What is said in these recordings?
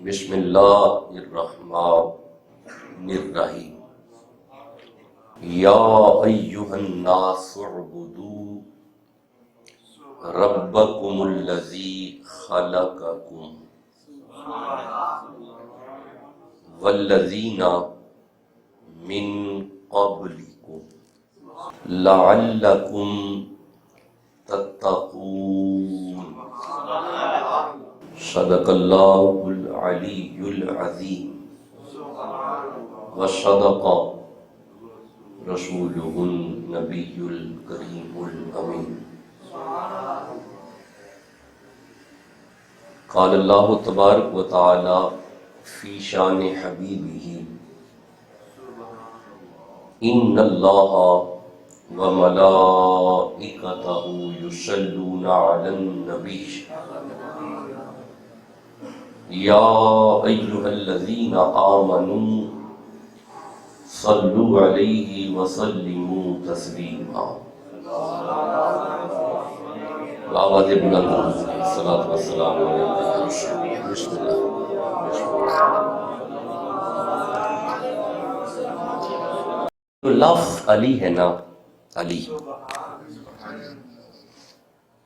بسم اللہ الرحمن الرحیم یا ایہا الناس اعبدوا ربکم الذی خلقکم والذین من قبلکم لعلکم تتقون صدق اللہ العلی العظیم وصدق رسولہ النبی الکریم الامین۔ قال اللہ تبارک و تعالی فی شان حبیبہ ان اللہ وملائکتہ یصلون علی النبی یا ایہا الذین آمنوا صلوا علیہ وسلموا تسلیما۔ آواز بلند الصلاۃ والسلام علیہ بسم اللہ۔ تو لفظ علی ہے نا، علی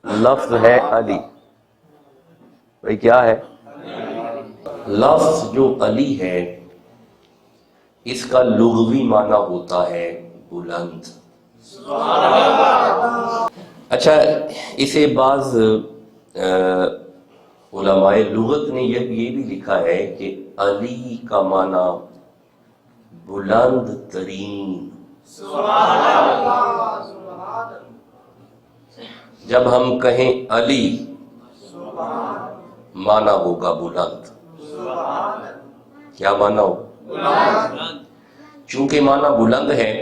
لفظ ہے علی، بھئی کیا ہے؟ لفظ جو علی ہے اس کا لغوی معنی ہوتا ہے بلند۔ اچھا، اسے بعض علماء لغت نے یہ بھی لکھا ہے کہ علی کا معنی بلند ترین۔ جب ہم کہیں علی معنی ہوگا بلند، کیا معنی ہو؟ چونکہ معنی بلند ہے،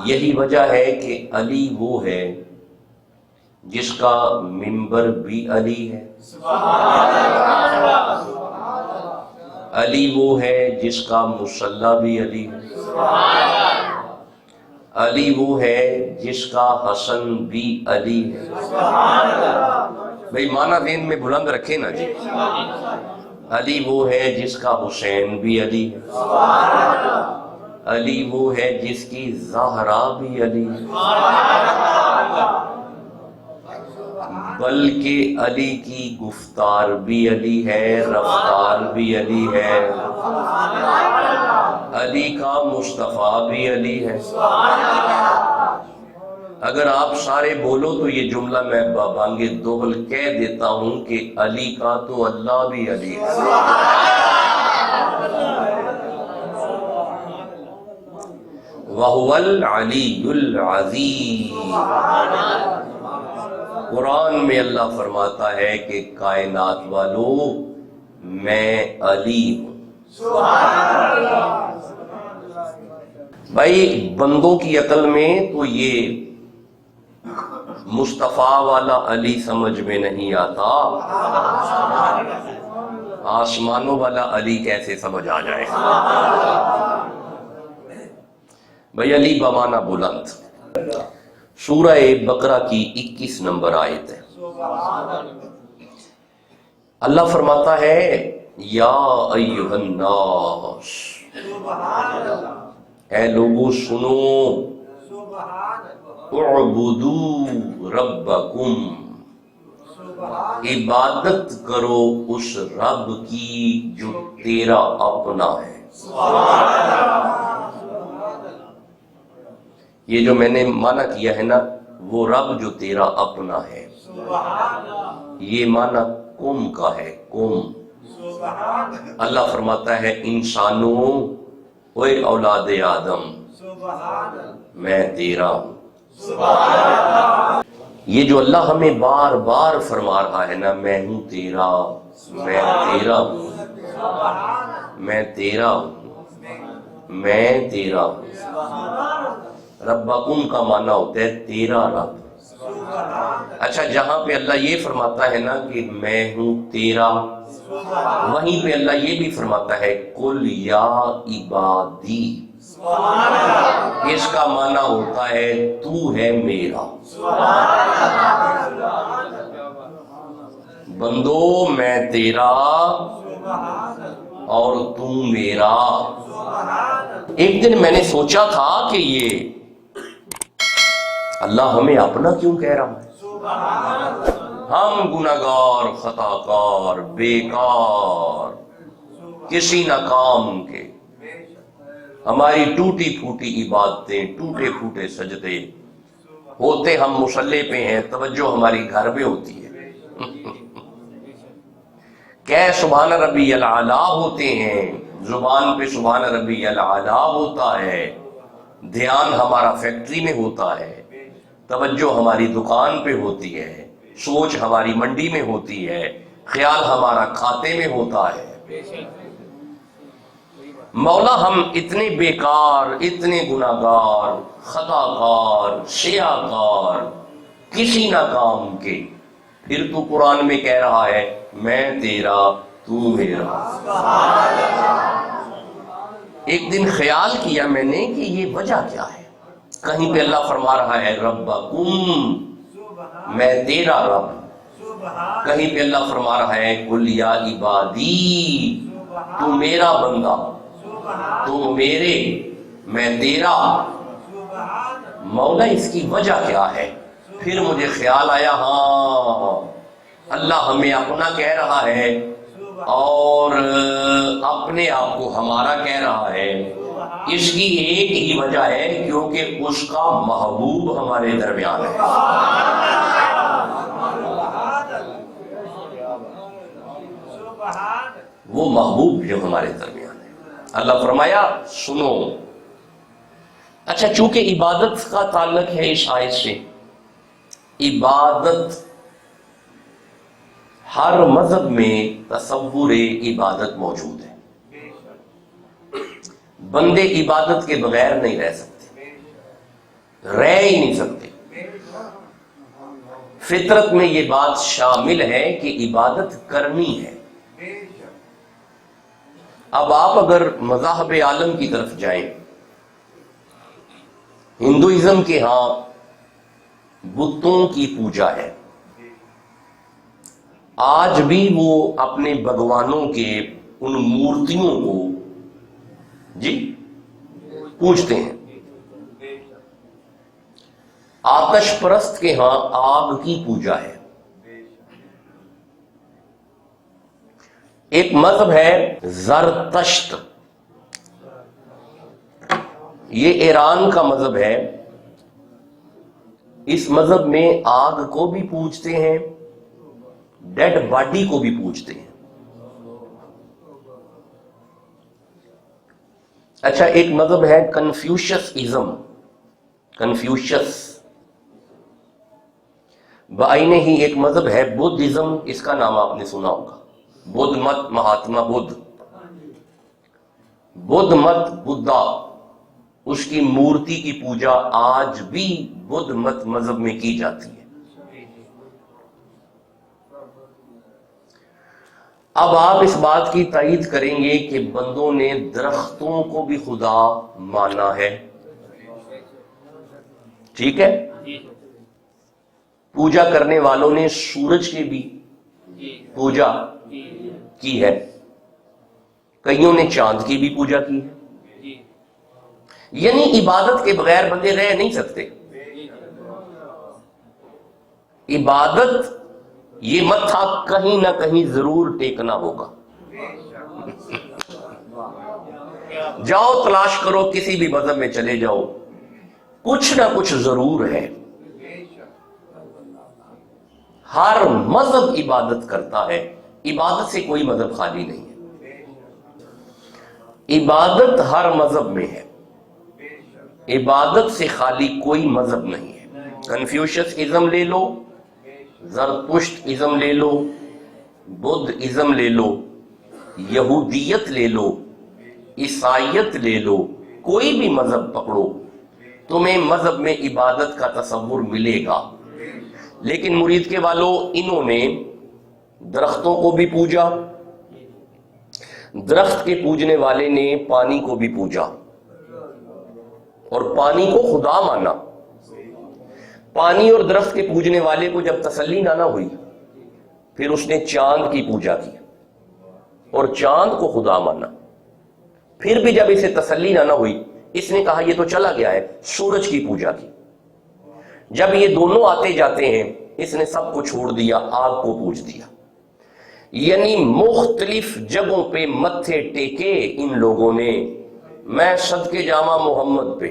یہی وجہ ہے کہ علی وہ ہے جس کا منبر بھی علی ہے، علی وہ ہے جس کا مصلی بھی علی ہے، علی وہ ہے جس کا حسن بھی علی ہے۔ بھئی معنی ذہن میں بلند رکھے نا جی۔ علی وہ ہے جس کا حسین بھی علی ہے، علی وہ ہے جس کی زہرا بھی علی ہے، بلکہ علی کی گفتار بھی علی ہے، رفتار بھی علی ہے، علی کا مصطفیٰ بھی علی ہے۔ اگر آپ سارے بولو تو یہ جملہ میں بانگ دوغل کہہ دیتا ہوں کہ علی کا تو اللہ بھی علی ہے۔ وَهُوَ الْعَلِيُّ الْعَظِيمُ۔ قرآن میں اللہ فرماتا ہے کہ کائنات والو میں علی ہوں۔ بھائی بندوں کی عقل میں تو یہ مصطفیٰ والا علی سمجھ میں نہیں آتا، آسمانوں والا علی کیسے سمجھ آ جائے؟ بھئی علی بمعنی بلند۔ سورہ بقرہ کی 21 نمبر آیت ہے، اللہ فرماتا ہے یا ایھا الناس، اے لوگوں سنو، اعبدوا ربکم، عبادت کرو اس رب کی جو تیرا اپنا ہے۔ یہ جو میں نے معنی کیا ہے نا، وہ رب جو تیرا اپنا ہے، یہ معنی کم کا ہے، کم۔ اللہ فرماتا ہے انسانوں، اوے اولاد آدم، میں تیرا ہوں۔ یہ جو اللہ ہمیں بار بار فرما رہا ہے نا، میں ہوں تیرا، میں تیرا ہوں، میں تیرا ہوں، میں تیرا ہوں۔ ربکم کا معنی ہوتا ہے تیرا رب۔ اچھا، جہاں پہ اللہ یہ فرماتا ہے نا کہ میں ہوں تیرا، وہیں پہ اللہ یہ بھی فرماتا ہے قل یا عبادی، اس کا معنی ہوتا ہے تو ہے میرا۔ بندو میں تیرا اور تو میرا۔ ایک دن میں نے سوچا تھا کہ یہ اللہ ہمیں اپنا کیوں کہہ رہا ہے؟ ہم گناہگار، خطا کار، بیکار، کسی نہ کام کے، ہماری ٹوٹی پھوٹی عبادتیں، ٹوٹے پھوٹے سجدے، ہوتے ہم مصلی پہ ہیں، توجہ ہماری گھر میں ہوتی ہے۔ کہ سبحان ربی الاعلیٰ ہوتے ہیں، زبان پہ سبحان ربی الاعلیٰ ہوتا ہے، دھیان ہمارا فیکٹری میں ہوتا ہے، توجہ ہماری دکان پہ ہوتی ہے، سوچ ہماری منڈی میں ہوتی ہے، خیال ہمارا کھاتے میں ہوتا ہے۔ مولا ہم اتنے بیکار، اتنے گناہگار، خطا کار، سیاہکار، کسی نہ کام کے، پھر تو قرآن میں کہہ رہا ہے میں تیرا تو میرا۔ ایک دن خیال کیا میں نے کہ یہ وجہ کیا ہے۔ کہیں پہ اللہ فرما رہا ہے ربکم، میں تیرا رب، کہیں پہ اللہ فرما رہا ہے قل یا عبادی، تو میرا بندہ، تو میرے، میں تیرا۔ مولا اس کی وجہ کیا ہے؟ پھر مجھے خیال آیا ہاں اللہ ہمیں اپنا کہہ رہا ہے اور اپنے آپ کو ہمارا کہہ رہا ہے۔ اس کی ایک ہی وجہ ہے کیونکہ اس کا محبوب ہمارے درمیان ہے۔ وہ محبوب جو ہمارے درمیان ہے۔ اللہ فرمایا سنو، اچھا چونکہ عبادت کا تعلق ہے اس آیت سے، عبادت ہر مذہب میں تصور عبادت موجود ہے۔ بندے عبادت کے بغیر نہیں رہ سکتے، رہ ہی نہیں سکتے۔ فطرت میں یہ بات شامل ہے کہ عبادت کرنی ہے۔ اب آپ اگر مذاہب عالم کی طرف جائیں، ہندوازم کے ہاں بتوں کی پوجا ہے، آج بھی وہ اپنے بھگوانوں کے ان مورتیوں کو جی پوجتے ہیں۔ آتش پرست کے ہاں آگ کی پوجا ہے۔ ایک مذہب ہے زرتشت، یہ ایران کا مذہب ہے۔ اس مذہب میں آگ کو بھی پوجتے ہیں، ڈیڈ باڈی کو بھی پوجتے ہیں۔ اچھا ایک مذہب ہے کنفیوشس ازم، کنفیوشس بعینہ ہی ایک مذہب ہے بدھ ازم، اس کا نام آپ نے سنا ہوگا، بدھ مت مہاتما بدھ، بدھ مت بدھا، اس کی مورتی کی پوجا آج بھی بدھ مت مذہب میں کی جاتی ہے۔ اب آپ اس بات کی تائید کریں گے کہ بندوں نے درختوں کو بھی خدا مانا ہے، ٹھیک ہے؟ پوجا کرنے والوں نے سورج کی بھی پوجا کی ہے، کئیوں نے چاند کی بھی پوجا کی ہے۔ یعنی عبادت کے بغیر بندے رہ نہیں سکتے۔ عبادت یہ مت تھا کہیں نہ کہیں ضرور ٹیکنا ہوگا۔ جاؤ تلاش کرو، کسی بھی مذہب میں چلے جاؤ، کچھ نہ کچھ ضرور ہے۔ ہر مذہب عبادت کرتا ہے، عبادت سے کوئی مذہب خالی نہیں ہے۔ عبادت ہر مذہب میں ہے، عبادت سے خالی کوئی مذہب نہیں ہے۔ کنفیوشس ازم لے لو، زرتشت ازم لے لو، بدھ ازم لے لو، یہودیت لے لو، عیسائیت لے لو، کوئی بھی مذہب پکڑو، تمہیں مذہب میں عبادت کا تصور ملے گا۔ لیکن مرید کے والوں، انہوں نے درختوں کو بھی پوجا، درخت کے پوجنے والے نے پانی کو بھی پوجا اور پانی کو خدا مانا۔ پانی اور درخت کے پوجنے والے کو جب تسلی نہ ہوئی، پھر اس نے چاند کی پوجا کی، اور چاند کو خدا مانا. پھر بھی جب اسے تسلی نہ ہوئی اس نے کہا یہ تو چلا گیا ہے, سورج کی پوجا کی. جب یہ دونوں آتے جاتے ہیں اس نے سب کو چھوڑ دیا, آگ کو پوج دیا. یعنی مختلف جگہوں پہ متھے ٹیکے ان لوگوں نے. میں صدقے جامع محمد پہ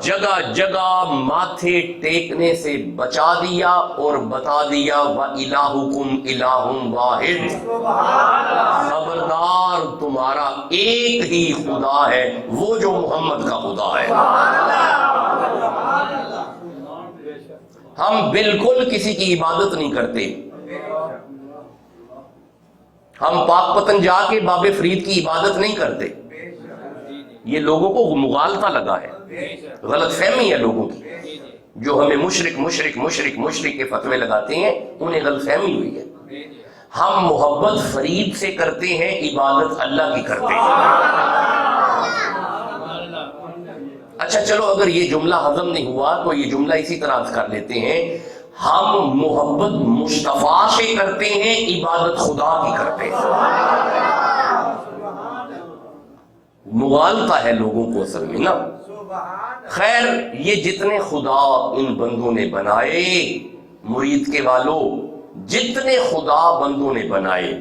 جگہ جگہ ماتھے ٹیکنے سے بچا دیا اور بتا دیا وَإِلَٰهُكُمْ إِلَٰهٌ وَاحِدٌ, خبردار تمہارا ایک ہی خدا ہے, وہ جو محمد کا خدا ہے. ہم بالکل کسی کی عبادت نہیں کرتے. ہم پاک پتن جا کے باب فرید کی عبادت نہیں کرتے. یہ لوگوں کو مغالطہ لگا ہے, غلط فہمی ہے لوگوں کی. جو ہمیں مشرک مشرک مشرک مشرک کے فتوے لگاتے ہیں انہیں غلط فہمی ہوئی ہے. ہم محبت فرید سے کرتے ہیں, عبادت اللہ کی کرتے ہیں. اچھا چلو, اگر یہ جملہ ہضم نہیں ہوا تو یہ جملہ اسی طرح کر لیتے ہیں, ہم محبت مصطفیٰ سے کرتے ہیں, عبادت خدا کی کرتے ہیں. مغالطہ ہے لوگوں کو اصل میں نا. خیر, یہ جتنے خدا ان بندوں نے بنائے, مرید کے والوں, جتنے خدا بندوں نے بنائے,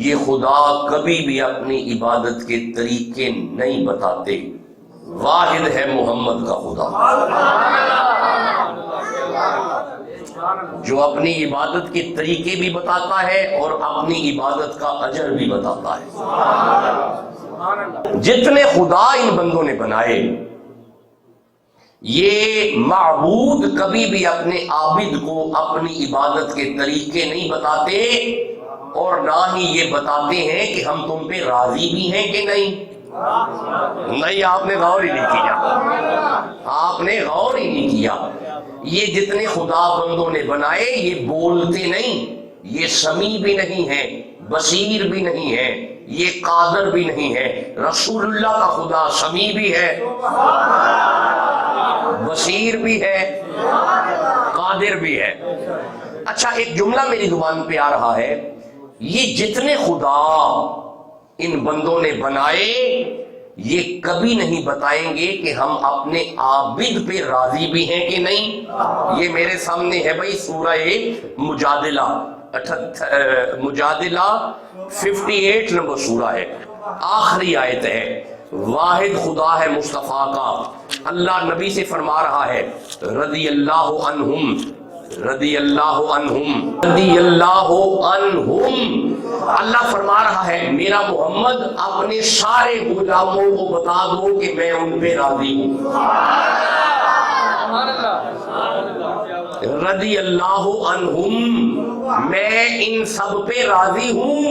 یہ خدا کبھی بھی اپنی عبادت کے طریقے نہیں بتاتے. واحد ہے محمد کا خدا جو اپنی عبادت کے طریقے بھی بتاتا ہے اور اپنی عبادت کا اجر بھی بتاتا ہے. جتنے خدا ان بندوں نے بنائے, یہ معبود کبھی بھی اپنے عابد کو اپنی عبادت کے طریقے نہیں بتاتے اور نہ ہی یہ بتاتے ہیں کہ ہم تم پہ راضی بھی ہیں کہ نہیں. نہیں, آپ نے غور ہی نہیں کیا, آپ نے غور ہی نہیں کیا. یہ جتنے خدا بندوں نے بنائے یہ بولتے نہیں, یہ سمیع بھی نہیں ہے, بصیر بھی نہیں ہے, یہ قادر بھی نہیں ہے. رسول اللہ کا خدا سمیع بھی ہے, بصیر بھی ہے, قادر بھی ہے. اچھا, ایک جملہ میری زبان پہ آ رہا ہے, یہ جتنے خدا ان بندوں نے بنائے یہ کبھی نہیں بتائیں گے کہ ہم اپنے عابد پہ راضی بھی ہیں کہ نہیں. یہ میرے سامنے ہے بھائی سورہ مجادلہ, مجادلہ 58 نمبر سورہ ہے, آخری آیت ہے. واحد خدا ہے مصطفیٰ کا. اللہ نبی سے فرما رہا ہے رضی اللہ عنہم, رضی اللہ عنہم, رضی اللہ عنہم. اللہ فرما رہا ہے میرا محمد اپنے سارے غلاموں کو بتا دو کہ میں ان پہ راضی ہوں. رضی اللہ عنہم, میں ان سب پہ راضی ہوں.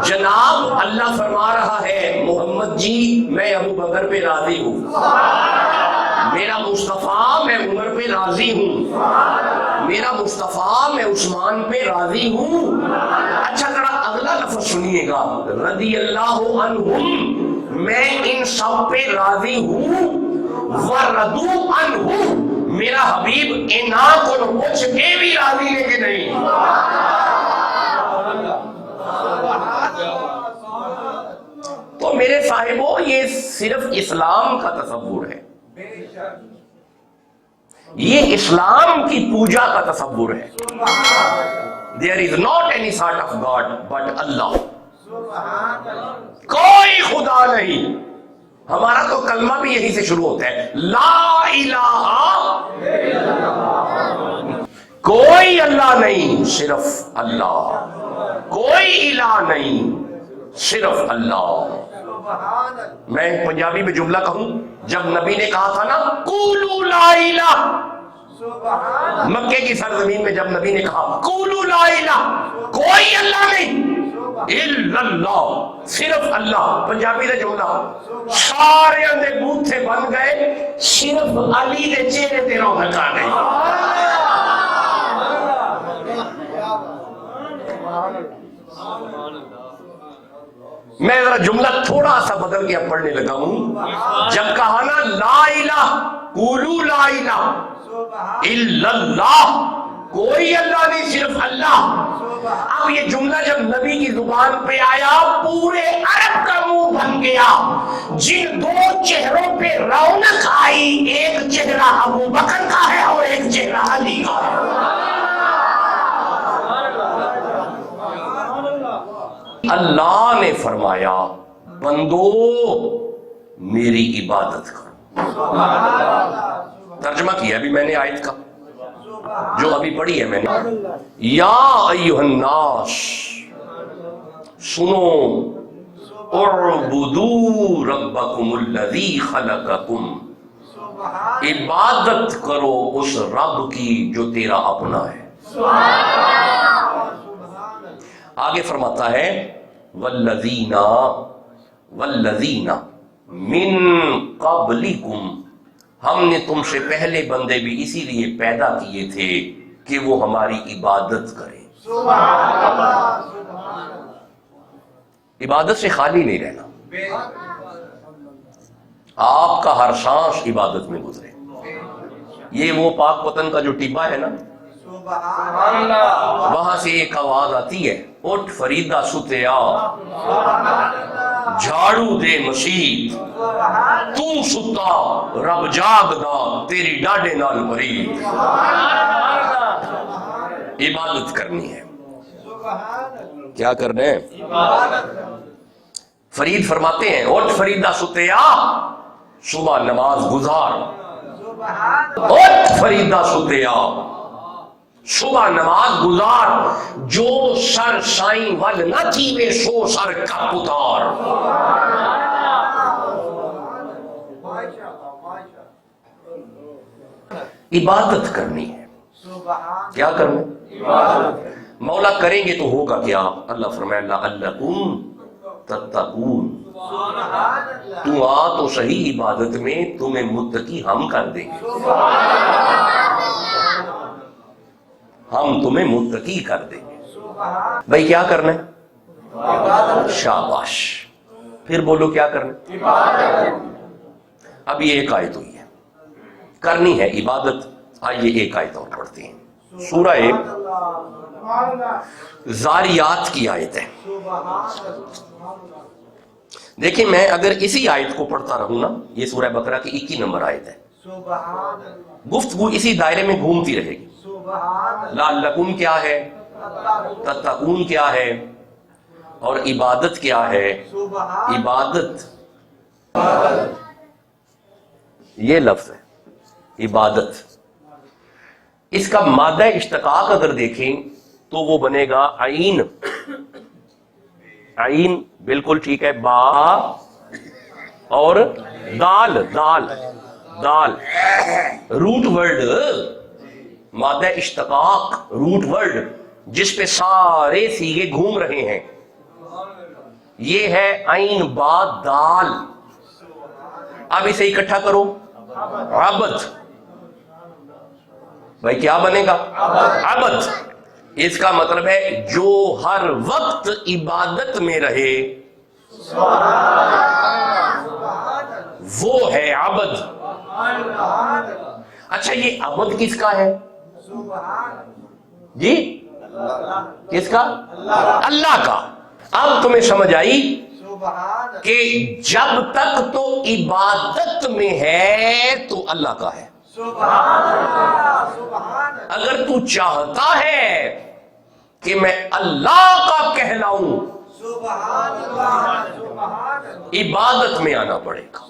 جناب اللہ فرما رہا ہے محمد جی میں ابو بکر پہ راضی ہوں, میرا مصطفیٰ میں عمر پہ راضی ہوں, میرا مصطفیٰ میں عثمان پہ راضی ہوں. اچھا ذرا اگلا لفظ سنیے گا, رضی اللہ عنہم, میں ان سب پہ راضی ہوں. وَرَضُوا عَنْهُ, میرا حبیب انہاں کو مجھ پہ بھی راضی ہے کہ نہیں. تو میرے صاحبوں یہ صرف اسلام کا تصور ہے, یہ اسلام کی پوجا کا تصور ہے. There is not any sort of God but Allah. کوئی خدا نہیں. ہمارا تو کلمہ بھی یہی سے شروع ہوتا ہے, لا الہ, کوئی اللہ نہیں صرف اللہ, کوئی الہ نہیں صرف اللہ. میں پنجابی میں جملہ کہوں, جب نبی نے کہا تھا نا قولوا لا الہ, مکے کی سرزمین میں جب نبی نے کہا قولوا لا الہ, کوئی اللہ نہیں الا اللہ, صرف اللہ, پنجابی کا جملہ, سارے اندے بوتھے بن گئے, صرف علی دے چہرے تے رونق آ گئی. میں ذرا جملہ تھوڑا سا بدل کے اب پڑھنے لگا ہوں. جب کہا نا لا الہ, قولوا لا الہ الا اللہ, کوئی اللہ نہیں، صرف اللہ۔ اب یہ جملہ جب نبی کی زبان پہ آیا پورے عرب کا منہ بن گیا۔ جن دو چہروں پہ رونق آئی، ایک چہرہ ابو بکر کا ہے اور ایک چہرہ علی کا ہے۔ اللہ نے فرمایا بندو میری عبادت کرو۔ ترجمہ کیا ابھی میں نے آیت کا، جو ابھی پڑھی ہے میں نے۔ یا ایھا الناس، سنو، اعبدوا ربکم الذی خلقکم، عبادت کرو اس رب کی جو تیرا اپنا ہے۔ آگے فرماتا ہے والذین من قبلکم، ہم نے تم سے پہلے بندے بھی اسی لیے پیدا کیے تھے کہ وہ ہماری عبادت کریں۔ عبادت سے خالی نہیں رہنا، آپ کا ہر سانس عبادت میں گزرے۔ یہ وہ پاک وطن کا جو ٹیبا ہے نا، وہاں سے ایک آواز آتی ہے، اٹھ فریدہ ستیا، جھاڑو دے مسیت، تو ستا رب جاگدا تیری ڈاڈے نال مرید۔ عبادت کرنی ہے۔ کیا کرنا ہے؟ فرید فرماتے ہیں اٹھ فریدہ ستیا، صبح نماز گزار۔ اٹھ فریدہ ستیا، صبح نماز گزار، جو سر سائیں ول نہ تھی وے سو سر کا پتار۔ عبادت کرنی ہے۔ کیا کرنا؟ مولا کریں گے تو ہوگا کیا؟ اللہ فرمائے لعلکم تتقون، تو آ تو صحیح عبادت میں، تمہیں متقی ہم کر دیں گے، ہم تمہیں متقی کر دیں گے۔ بھائی کیا کرنا ہے؟ شاباش، پھر بولو کیا کرنا ہے؟ اب یہ ایک آیت ہوئی ہے، کرنی ہے عبادت۔ آئیے ایک آیت اور پڑھتے ہیں، سورہ زاریات کی آیت ہے۔ دیکھیں میں اگر اسی آیت کو پڑھتا رہوں نا، یہ سورہ بقرہ کی 21 نمبر آیت ہے، گفتگو اسی دائرے میں گھومتی رہے گی۔ لعلکم کیا ہے، تتقون کیا ہے، اور عبادت کیا ہے؟ عبادت یہ لفظ ہے عبادت، اس کا مادہ اشتقاق اگر دیکھیں تو وہ بنے گا عین۔ عین بالکل ٹھیک ہے، با اور دال، دال دال روٹ ورڈ، مادہ اشتقاق روٹ ورڈ جس پہ سارے سیغے گھوم رہے ہیں، یہ ہے عین با دال۔ اب اسے اکٹھا کرو، عبد، بھائی کیا بنے گا؟ عبد۔ اس کا مطلب ہے جو ہر وقت عبادت میں رہے وہ ہے عبد۔ اچھا یہ عبد کس کا ہے جی؟ کس کا؟ اللہ کا۔ اب تمہیں سمجھ آئی کہ جب تک تو عبادت میں ہے تو اللہ کا ہے۔ اگر تو چاہتا ہے کہ میں اللہ کا کہلاؤں، عبادت میں آنا پڑے گا۔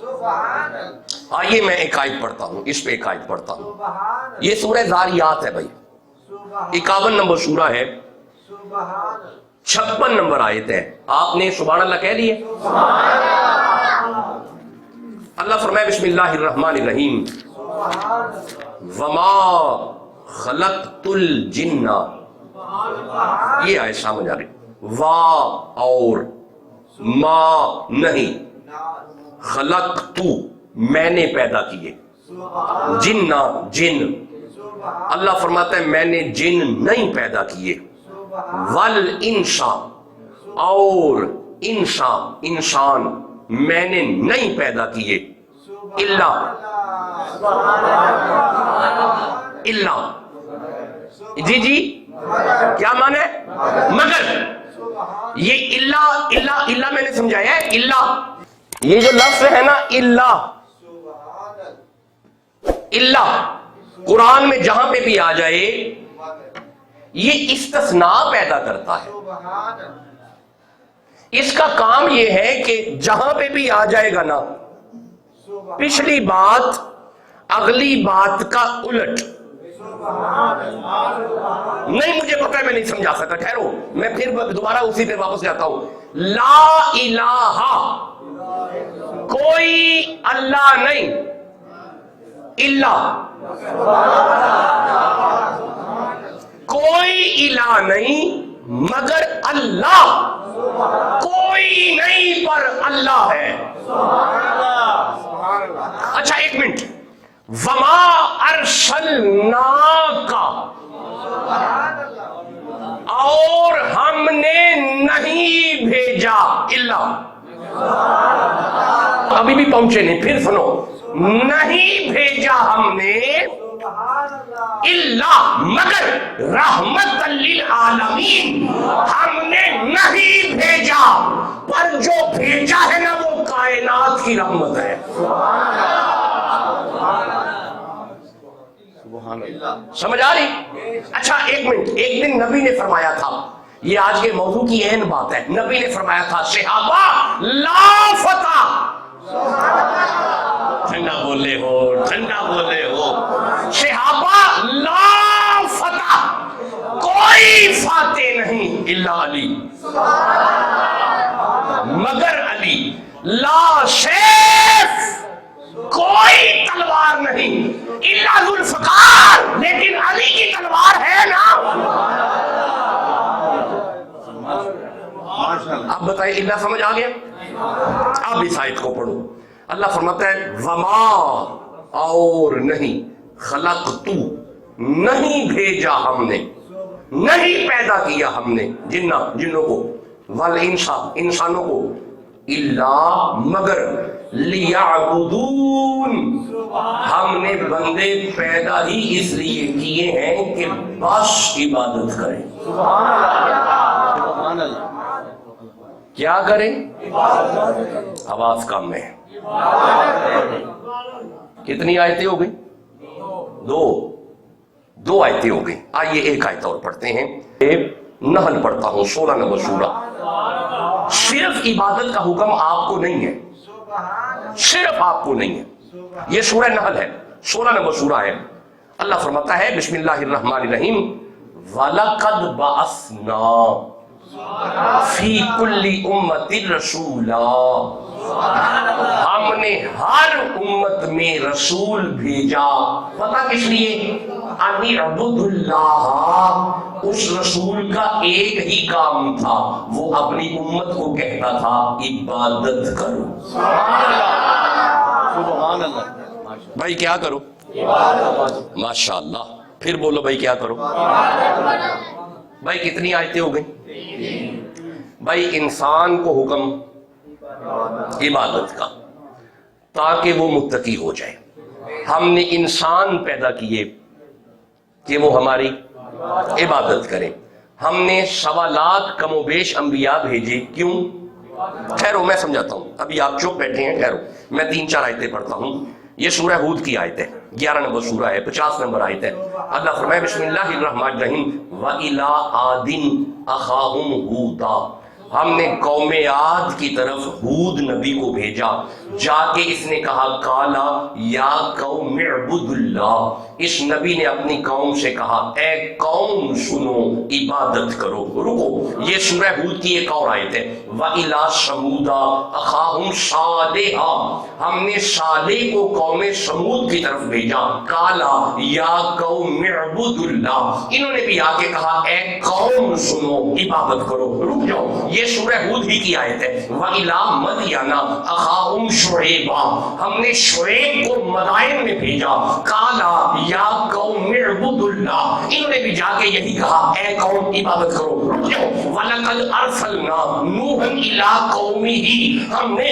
آئیے میں ایک آیت پڑھتا ہوں، اس پہ ایک آیت پڑھتا ہوں۔ یہ سورہ زاریات ہے بھائی، 51 نمبر سورہ ہے، 56 نمبر آیت ہے۔ آپ نے سبحان اللہ کہہ لیے؟ اللہ فرمائے بسم اللہ الرحمن الرحیم، وما خلقت الجن، یہ آئے سامنے آ رہی، وا اور ما نہیں، خلقت میں نے پیدا کیے، جن جن، اللہ فرماتا ہے میں نے جن نہیں پیدا کیے، والانسا اور انسان انسان میں نے نہیں پیدا کیے، الا جی جی کیا معنی ہے؟ مگر یہ اللہ میں نے سمجھایا ہے، اللہ یہ جو لفظ ہے نا اللہ قرآن میں جہاں پہ بھی آ جائے یہ استثناء پیدا کرتا ہے. اس کا کام یہ ہے کہ جہاں پہ بھی آ جائے گا نا پچھلی بات اگلی بات کا الٹ. نہیں مجھے پتا ہے میں نہیں سمجھا سکا، ٹھہرو میں پھر دوبارہ اسی پہ واپس جاتا ہوں. لا الہ کوئی اللہ نہیں، اللہ کوئی الہ نہیں مگر اللہ، کوئی نہیں پر اللہ ہے. اچھا ایک منٹ، وما ارسلناک اور ہم نے نہیں بھیجا اللہ. ابھی بھی پہنچے نہیں، پھر سنو، نہیں بھیجا ہم نے اللہ مگر رحمت للعالمین، ہم نے نہیں بھیجا پر جو بھیجا ہے نا وہ کائنات کی رحمت ہے. سمجھ آ رہی؟ اچھا ایک منٹ، ایک دن نبی نے فرمایا تھا، یہ آج کے موضوع کی اہم بات ہے، نبی نے فرمایا تھا صحابہ لا فتح، ٹھنڈا بولے ہو ٹھنڈا بولے ہو، صحابہ لا فتح کوئی فاتح نہیں الا علی مگر علی، لا سیف کوئی تلوار نہیں الا ذوالفقار لیکن علی کی تلوار ہے نا. اب بتائیں اللہ سمجھ آ گیا؟ اب اس آیت کو پڑھو. اللہ فرماتا ہے وما اور نہیں، خلقتو نہیں بھیجا ہم نے، نہیں پیدا کیا ہم نے جنوں کو، والانسا انسانوں کو، الا مگر لیعبدون ہم نے بندے پیدا ہی اس لیے کیے ہیں کہ بس عبادت کریں. سبحان اللہ. کیا کریں؟ آواز کم میں. کتنی آیتیں ہو گئی؟ دو آیتیں ہو گئی. آئیے ایک آیت اور پڑھتے ہیں. نحل پڑھتا ہوں 16 نمبر سورہ. صرف عبادت کا حکم آپ کو نہیں ہے، صرف آپ کو نہیں ہے. یہ سورہ نحل ہے، 16 نمبر سورہ ہے. اللہ فرماتا ہے بسم اللہ الرحمن الرحیم وَلَقَدْ بَعَثْنَا فی کل امت رسولا، ہم نے ہر امت میں رسول بھیجا. پتہ کس لیے؟ ان اعبدوا اللہ. اس رسول کا ایک ہی کام تھا، وہ اپنی امت کو کہتا تھا عبادت کرو. سبحان اللہ. بھائی کیا کرو؟ ماشاء اللہ. پھر بولو بھائی کیا کرو. بھائی کتنی آیتیں ہو گئی؟ بھائی انسان کو حکم عبادت کا تاکہ وہ متقی ہو جائے. ہم نے انسان پیدا کیے کہ وہ ہماری عبادت کریں. ہم نے سوالات کم و بیش انبیاء بھیجے. کیوں؟ ٹھہرو میں سمجھاتا ہوں، ابھی آپ چپ بیٹھے ہیں، ٹھہرو میں 3-4 آیتیں پڑھتا ہوں. یہ سورہ ہود کی آیت ہے، 11 نمبر سورہ ہے، 50 نمبر آیت ہے. اللہ فرمائے بسم اللہ الرحمن الرحیم وَإِلَىٰ عَادٍ أَخَاهُمْ هُودًا، ہم نے قوم عاد کی طرف ہود نبی کو بھیجا. جا کے اس نے کہا کالا یا قوم اعبدوا اللہ، اس نبی نے اپنی قوم سے کہا اے قوم سنو عبادت کرو. رکو، یہ سورہ ہود کی ایک اور آیت ہے. وَإِلَىٰ ثَمُودَ أَخَاهُمْ صَالِحًا، ہم نے صالح کو قوم سمود کی طرف بھیجا. کالا یا قوم اعبدوا اللہ، انہوں نے بھی آ کے کہا اے قوم سنو عبادت کرو. رک جاؤ، یہ سورہ ہود ہی کی آیت ہے. وَإِلَىٰ مَدْيَنَ أَخَاهُمْ شُعَيْبًا، ہم نے شعیب کو مدائن میں بھیجا. کالا یا قوم اعبدوا اللہ، انہوں نے بھی جا کے یہی کہا اے قوم عبادت کرو. وَلَقَدْ أَرْسَلْنَا نُوحًا إِلَىٰ قَوْمِهِ، ہم نے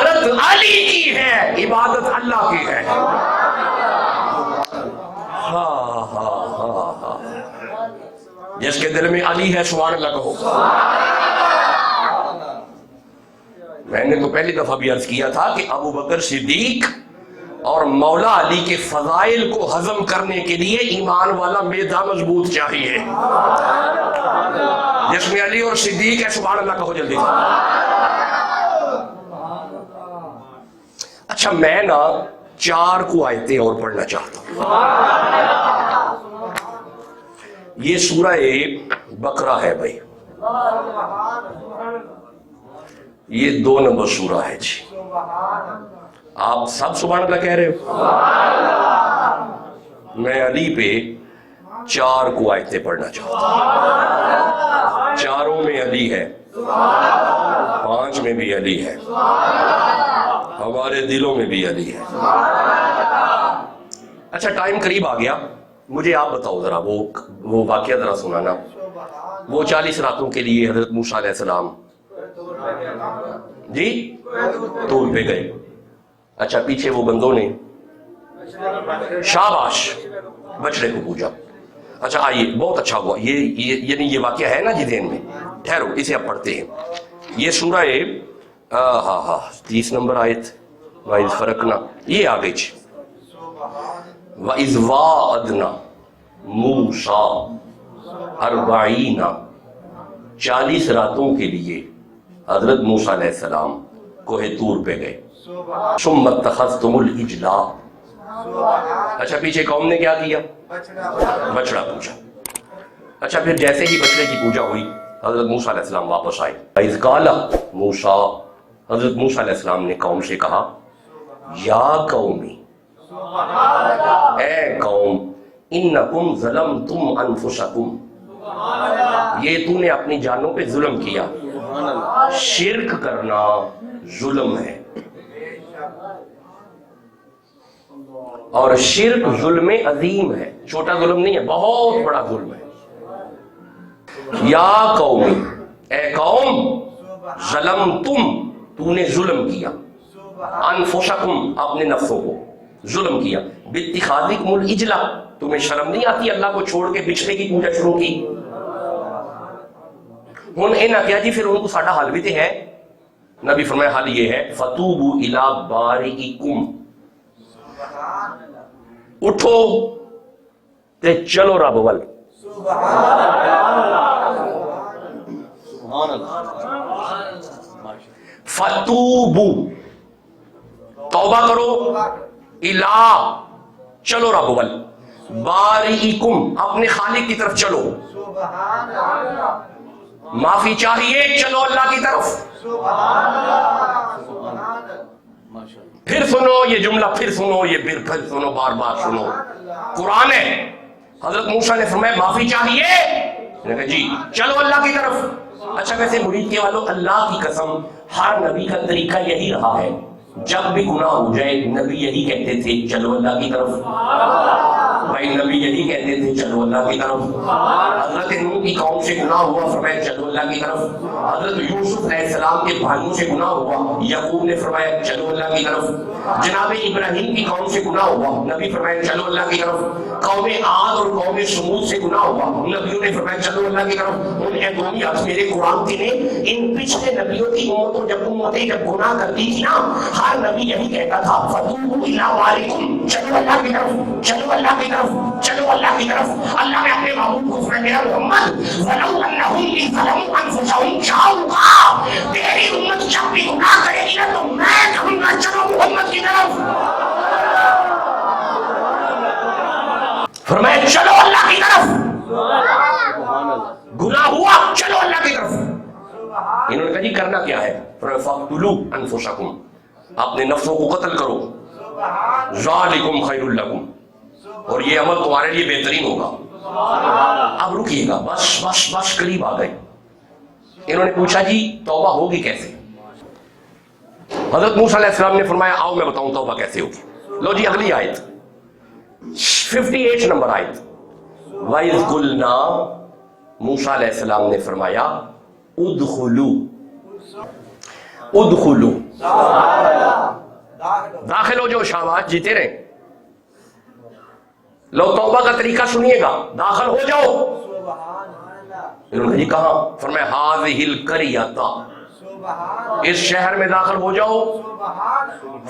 زیارت علی کی ہے، عبادت اللہ کی ہے۔ ہاں ہاں ہاں ہاں، جس کے دل میں علی ہے سبحان اللہ کہو۔ میں نے تو پہلی دفعہ بھی عرض کیا تھا کہ ابو بکر صدیق اور مولا علی کے فضائل کو ہضم کرنے کے لیے ایمان والا میدا مضبوط چاہیے، جس میں علی اور صدیق ہے سبحان اللہ کہو جلدی۔ اچھا میں نا 4 کو آیتیں اور پڑھنا چاہتا ہوں۔ یہ سورہ بقرہ ہے بھائی، یہ 2 نمبر سورہ ہے جی۔ آپ سب سبحان اللہ کہہ رہے ہو؟ میں علی پہ 4 کو آیتیں پڑھنا چاہتا ہوں۔ 4 میں علی ہے، 5 میں بھی علی ہے، ہمارے دلوں میں بھی علی ہے۔ اچھا ٹائم قریب آ گیا، مجھے آپ بتاؤ ذرا وہ واقعہ ذرا سنانا۔ وہ 40 راتوں کے لیے حضرت موسیٰ علیہ السلام جی طور پہ گئے۔ اچھا پیچھے وہ بندوں نے شاباش بچڑے کو پوجا۔ اچھا آئیے بہت اچھا ہوا، یعنی یہ واقعہ ہے نا جی ذہن میں، ٹھہرو اسے اب پڑھتے ہیں۔ یہ سورہ 30 نمبر آیت، وَإِذْ فَرَقْنَا، یہ آ گئی جی۔ وَإِذْ وَاعَدْنَا مُوسَىٰ 40 40 راتوں کے لیے حضرت موسیٰ علیہ السلام کوہ طور پہ گئے۔ ثُمَّ اتَّخَذْتُمُ الْعِجْلَ، اچھا پیچھے قوم نے کیا کیا؟ بچڑا پوجا۔ اچھا پھر جیسے ہی بچڑے کی پوجا ہوئی حضرت موسیٰ علیہ السلام واپس آئے۔ وَإِذْ قَالَ مُوسَىٰ، حضرت موسیٰ علیہ السلام نے قوم سے کہا یا قومی، اے قوم، انکم ظلمتم انفسکم، یہ تو نے اپنی جانوں پہ ظلم کیا۔ شرک کرنا ظلم ہے، اور شرک ظلم عظیم ہے، چھوٹا ظلم نہیں ہے، بہت بڑا ظلم ہے۔ یا قومی، اے قوم، ظلمتم، تو نے ظلم کیا، انفسکم، اپنے نفسوں کو ظلم کیا، باتخاذکم العجل، تمہیں شرم نہیں آتی اللہ کو چھوڑ کے بچڑے کی پوجا شروع کی؟ ہن اے نہ کیا جی پھر ان کو ساڈا حل بھی تے ہے۔ نبی فرمایا حل یہ ہے فتوبوا الی بارئکم، اٹھو تے چلو رب ول۔ فتوبوا، توبہ کرو، الا، چلو رب ول، بارئکم، اپنے خالق کی طرف چلو، معافی چاہیے چلو اللہ کی طرف۔ پھر سنو یہ جملہ، پھر سنو یہ پھر سنو، بار بار سنو، قرآن ہے۔ حضرت موسیٰ نے فرمایا معافی چاہیے، نے کہا جی چلو اللہ کی طرف۔ اچھا ویسے مرید کے والوں، اللہ کی قسم ہر نبی کا طریقہ یہی رہا ہے، جب بھی گناہ ہو جائے نبی یہی کہتے تھے چلو اللہ کی طرف، بھائی نبی یہی کہتے تھے چلو اللہ کی طرف۔ حضرت نوح کی قوم سے گناہ ہوا، فرمایا چلو اللہ کی طرف۔ حضرت یوسف علیہ السلام کے بھائیوں سے گناہ ہوا، یعقوب نے فرمایا چلو اللہ کی طرف۔ جناب ابراہیم کی قوم سے گناہ ہوا، نبی فرمایا چلو اللہ کی طرف۔ قوم عاد اور قوم سمود سے گناہ ہوا، نبیوں نے فرمایا چلو اللہ کی طرف۔ ان ادونیات میرے قرآن کی نے ان پچھلے نبیوں کی امتوں جب گناہ کرتی تھی نا، ہر نبی یہی کہتا تھا فتوبوا الی بارئکم، چلو اللہ کی طرف، چلو اللہ کی طرف، چلو اللہ کی طرف۔ اللہ نے اپنے محبوب کو فرمایا میرا محمد ولو انہم اذ ظلموا انفسہم جاؤں گا، تیری امت جب بھی گناہ کرے گی نا تو میں کہوں گا چلو محمد کی طرف۔ فرمایا چلو اللہ کی طرف، گناہ ہوا چلو اللہ کی طرف۔ انہوں نے کہا جی کرنا کیا ہے؟ فَاقْتُلُوا أَنفُسَكُمْ، اپنے نفسوں کو قتل کرو، ذَلِكُمْ خَيْرٌ لَكُمْ، اور یہ عمل تمہارے لیے بہترین ہوگا۔ اب رکیے گا، بس بس بس قریب آ گئے۔ انہوں نے پوچھا جی توبہ ہوگی کیسے؟ حضرت موسیٰ علیہ السلام نے فرمایا آؤ میں بتاؤں توبہ کیسے ہوگی۔ لو جی اگلی آیت 58 نمبر آیت، وَإِذْ قُلْنَا، موسیٰ علیہ السلام نے فرمایا ادخلو، ادخلو، داخل ہو جاؤ، شاباش، جیتے رہے. لو توبہ کا طریقہ سنیے گا، داخل ہو جاؤ. انہوں نے کہا، فرمایا ہذہ القریۃ، اس شہر میں داخل ہو جاؤ.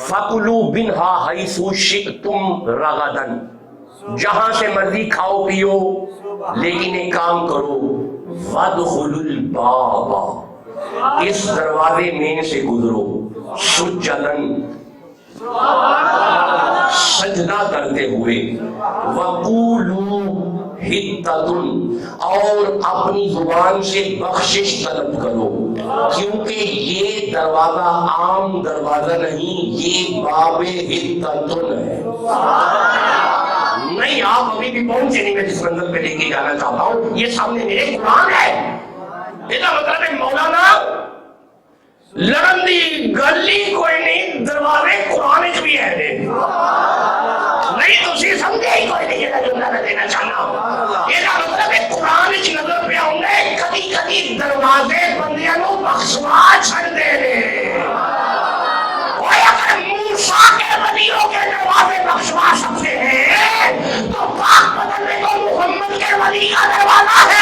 فَكُلُوا مِنْهَا حَيْثُ شِئْتُمْ رَغَدًا، جہاں سے مرضی کھاؤ پیو، لیکن ایک کام کرو، وَادْخُلُوا الْبَابَ، اس دروازے میں سے گزرو، سجداً، سجدہ کرتے ہوئے، وَقُولُوا حِطَّةٌ، اور اپنی زبان سے بخشش طلب کرو، کیونکہ یہ دروازہ عام دروازہ نہیں، یہ باب حِطَّةٌ ہے. نہیں، آپ ابھی بھی پہنچے نہیں. میں جس منزل پہ لے کے جانا چاہتا ہوں، یہ سامنے میرے قرآن ہے. یہ مطلب ہے مولانا لڑن دی گلی کوئی نہیں، دروازے قرآن بھی ہے. نہیں تسی سمجھے ہی کوئی نہیں. یہ جملہ میں دینا چاہنا، یہ مطلب ہے قرآن کی نظر پہ آؤں گے، کبھی کبھی دروازے بندیاں نو بخشوا چھڑ دے رہے. کوئی اگر موسیٰ کے ولیوں کے دروازے بخشوا سکتے ہیں تو پاک بدن میں تو محمد کے ولی کا دروازہ ہے.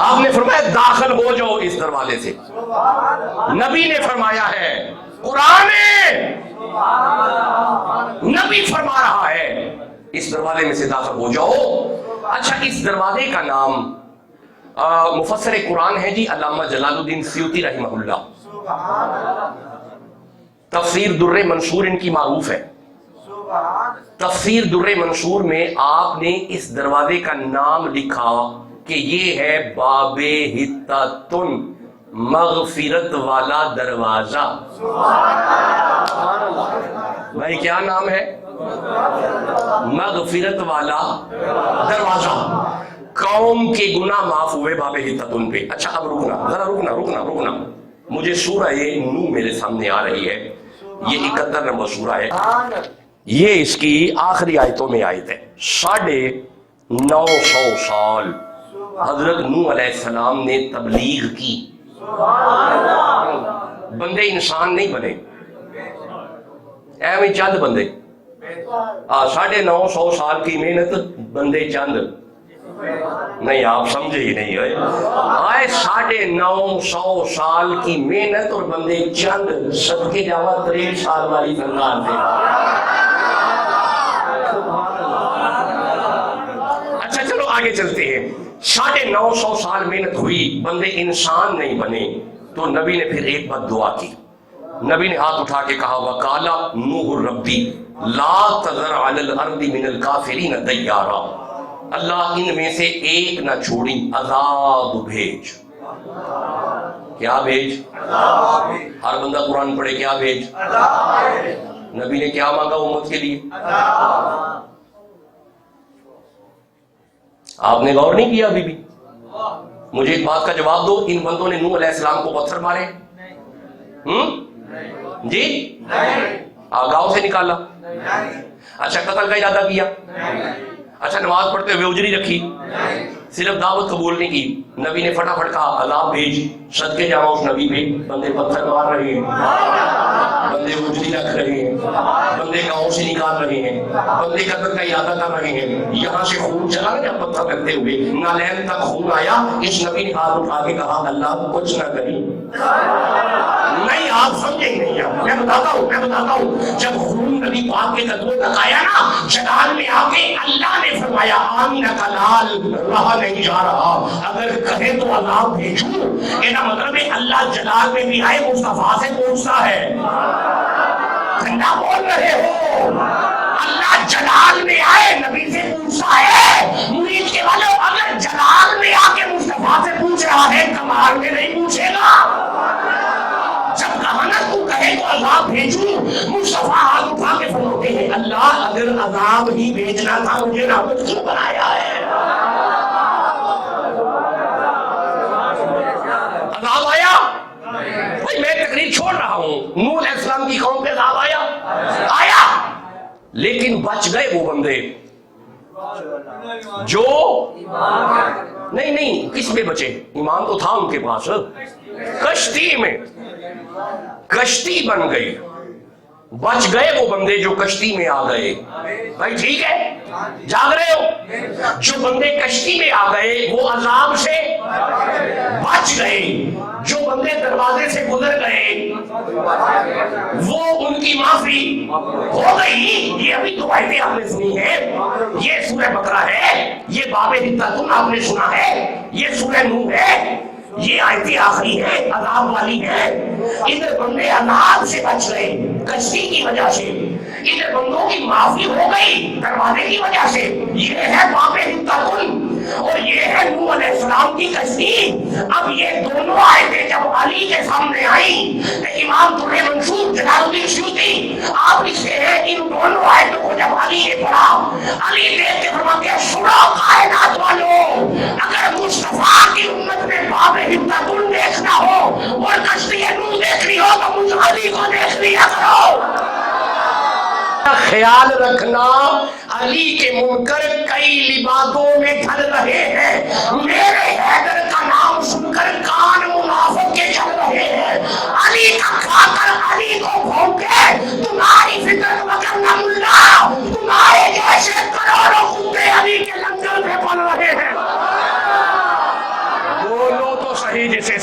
آپ نے فرمایا داخل ہو جاؤ اس دروازے سے. نبی نے فرمایا ہے، قرآن نبی فرما رہا ہے، اس دروازے میں سے داخل ہو جاؤ. اچھا، اس دروازے کا نام مفسر قرآن ہے جی علامہ جلال الدین سیوطی رحمہ اللہ. تفسیر در منصور ان کی معروف ہے. تفسیر در منصور میں آپ نے اس دروازے کا نام لکھا کہ یہ ہے باب حِطَّةٌ، مغفرت والا دروازہ. بھائی کیا نام ہے؟ مغفرت والا دروازہ. قوم کے گناہ معاف ہوئے باب حِطَّةٌ پہ. اچھا اب ذرا رکنا. مجھے سورہ نور میرے سامنے آ رہی ہے، یہ 71 نمبر سورہ ہے. یہ اس کی آخری آیتوں میں آیت ہے. 950 سال حضرت نوح علیہ السلام نے تبلیغ کی. بندے انسان نہیں بنے، ایویں چند بندے. 950 سال کی محنت، بندے چند نہیں. آپ سمجھے ہی نہیں ہوئے. 950 سال کی محنت اور بندے چند. صدقے جاوا 63 سال والی سرکار تھے. اچھا چلو آگے چلتے ہیں. 950 سال محنت ہوئی، بندے انسان نہیں بنے. تو نبی نے پھر ایک بات دعا کی. نبی نے ہاتھ اٹھا کے کہا، وَقَالَ نُوحُ رَبِّ لَا تَذَرْ عَلَى الْأَرْضِ مِنَ الْكَافِرِينَ دَيَّارًا، اللہ ان میں سے ایک نہ چھوڑی، عذاب بھیج. کیا بھیج؟ ہر بندہ قرآن پڑھے، کیا بھیج؟ نبی نے کیا مانگا امت کے لیے؟ آپ نے غور نہیں کیا ابھی بھی؟ مجھے ایک بات کا جواب دو، ان بندوں نے نوح علیہ السلام کو پتھر مارے جی؟ گاؤں سے نکالا؟ اچھا قتل کا ارادہ کیا؟ اچھا نماز پڑھتے ہوئے اجری رکھی؟ صرف دعوت قبول نہیں کی. نبی نے فٹافٹ کہا عذاب بھیج. صدقے جاؤ اس نبی پہ. بندے پتھر مار رہے ہیں، بندے اجری رکھ رہے ہیں، بندے گاؤں سے نکال رہے ہیں، بندے قتل کا ارادہ کر رہے ہیں. یہاں سے خون چلا نا جب پتھر کرتے ہوئے، نالین تک خون آیا. اس نبی نے ہاتھ اٹھا کے کہا اللہ کچھ نہ کری. نہیں آپ سمجھے نہیں. میں بتاتا ہوں جب خون نبی پاک کے قدموں تک آیا نا، جلال میں آ کے اللہ نے فرمایا آمینہ کا لال رہا نہیں جا رہا، اگر کہے تو عذاب بھیجوں. یہ مطلب ہے اللہ جلال میں بھی آئے، مصطفیٰ سے پوچھتا ہے. ٹھنڈا بول رہے ہو؟ اللہ جلال میں آئے نبی سے پوچھتا ہے. مرید کے والوں اگر جلال میں آ کے مصطفیٰ سے پوچھ رہا ہے، کمال میں نہیں پوچھے گا. جب کہا نا تو کہے تو عذاب بھیجوں، مصطفیٰ ہاتھ اٹھا کے فرماتے ہیں اللہ اگر عذاب ہی بھیجنا تھا مجھے رحمت کیوں بنایا ہے؟ عذاب آیا؟ بھائی میں تقریر چھوڑ رہا ہوں. نوح علیہ السلام کی قوم پہ عذاب آیا، لیکن بچ گئے وہ بندے جو نہیں نہیں، کس میں بچے؟ ایمان تو تھا ان کے پاس، کشتی میں، کشتی بن گئی، بچ گئے وہ بندے جو کشتی میں آ گئے۔ بھائی ٹھیک ہے، جاگ رہے ہو؟ جو بندے کشتی میں آ گئے وہ عذاب سے بچ گئے، جو بندے دروازے سے گزر گئے وہ ان کی معافی ہو گئی۔ یہ ابھی دو آیتیں آپ نے سنی ہیں، یہ سورہ بقرہ ہے، یہ باب حتتن آپ نے سنا ہے، یہ سورہ نوح ہے، یہ آیتیں آخری ہے، عذاب والی ہے۔ ادھر بندے عذاب سے بچ گئے کشتی کی وجہ سے، ادھر بندوں کی معافی ہو گئی دروازے کی وجہ سے۔ یہ ہے باب حتتن اور یہ ہے نوح علیہ السلام کی کشتی۔ اب یہ دونوں آیتیں جب علی کے سامنے آئیں تو امام در منصور جلال الدین سیوطی آپ لکھتے ہیں ان دونوں آیتوں کو جب علی نے پڑھا، علی دیکھ کے فرماتے ہیں سنو کائنات والوں، اگر مصطفیٰ کی امت میں باب حتتن دیکھنا ہو اور کشتی نوح دیکھنی ہو تو مجھ علی کو دیکھ لیا کرو۔ خیال رکھنا علی کے منکر کئی لبادوں میں ڈھل رہے ہیں، میرے حیدر کا نام سن کر کان منافق کے چل رہے ہیں، علی کا کھا کر علی کو بھونکے تمہاری فطرت وکرنا ملا، تمہارے جیسے کروڑوں کتے علی کے لنگر میں پل رہے ہیں۔ بولو تو صحیح جسے